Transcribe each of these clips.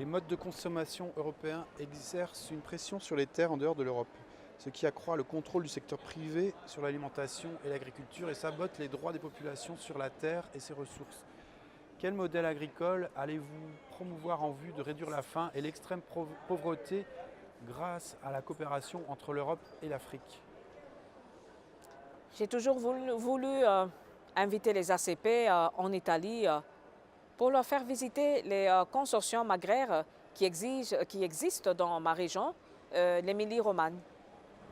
Les modes de consommation européens exercent une pression sur les terres en dehors de l'Europe, ce qui accroît le contrôle du secteur privé sur l'alimentation et l'agriculture et sabote les droits des populations sur la terre et ses ressources. Quel modèle agricole allez-vous promouvoir en vue de réduire la faim et l'extrême pauvreté grâce à la coopération entre l'Europe et l'Afrique? J'ai toujours voulu inviter les ACP en Italie pour leur faire visiter les consortiums agraires qui existent dans ma région, l'Émilie-Romagne.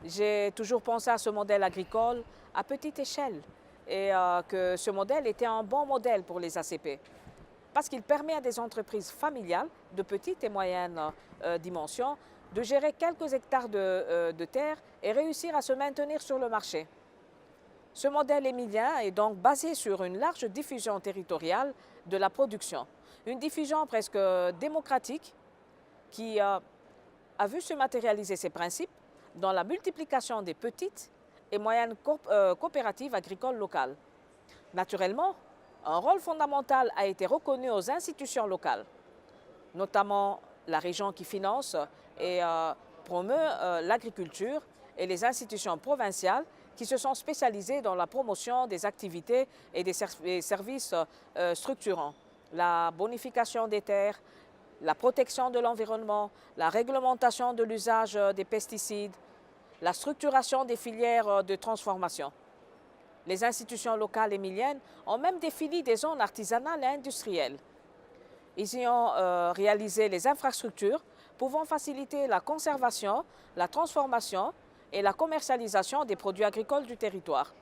J'ai toujours pensé à ce modèle agricole à petite échelle et que ce modèle était un bon modèle pour les ACP parce qu'il permet à des entreprises familiales de petite et moyenne dimension de gérer quelques hectares de terre et réussir à se maintenir sur le marché. Ce modèle émilien est donc basé sur une large diffusion territoriale de la production, une diffusion presque démocratique qui a vu se matérialiser ses principes dans la multiplication des petites et moyennes coopératives agricoles locales. Naturellement, un rôle fondamental a été reconnu aux institutions locales, notamment la région qui finance et promeut l'agriculture et les institutions provinciales qui se sont spécialisées dans la promotion des activités et des services structurants, la bonification des terres, la protection de l'environnement, la réglementation de l'usage des pesticides, la structuration des filières de transformation. Les institutions locales émiliennes ont même défini des zones artisanales et industrielles. Ils y ont réalisé les infrastructures pouvant faciliter la conservation, la transformation et la commercialisation des produits agricoles du territoire.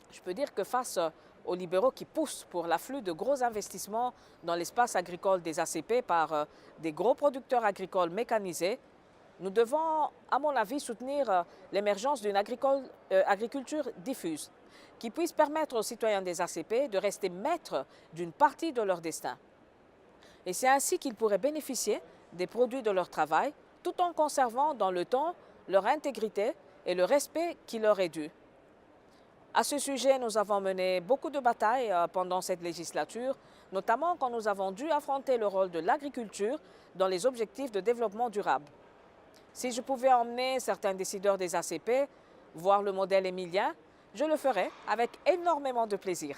Je peux dire que face aux libéraux qui poussent pour l'afflux de gros investissements dans l'espace agricole des ACP par des gros producteurs agricoles mécanisés, nous devons, à mon avis, soutenir l'émergence d'une agriculture diffuse qui puisse permettre aux citoyens des ACP de rester maîtres d'une partie de leur destin. Et c'est ainsi qu'ils pourraient bénéficier des produits de leur travail tout en conservant dans le temps leur intégrité et le respect qui leur est dû. À ce sujet, nous avons mené beaucoup de batailles pendant cette législature, notamment quand nous avons dû affronter le rôle de l'agriculture dans les objectifs de développement durable. Si je pouvais emmener certains décideurs des ACP voir le modèle émilien, je le ferais avec énormément de plaisir.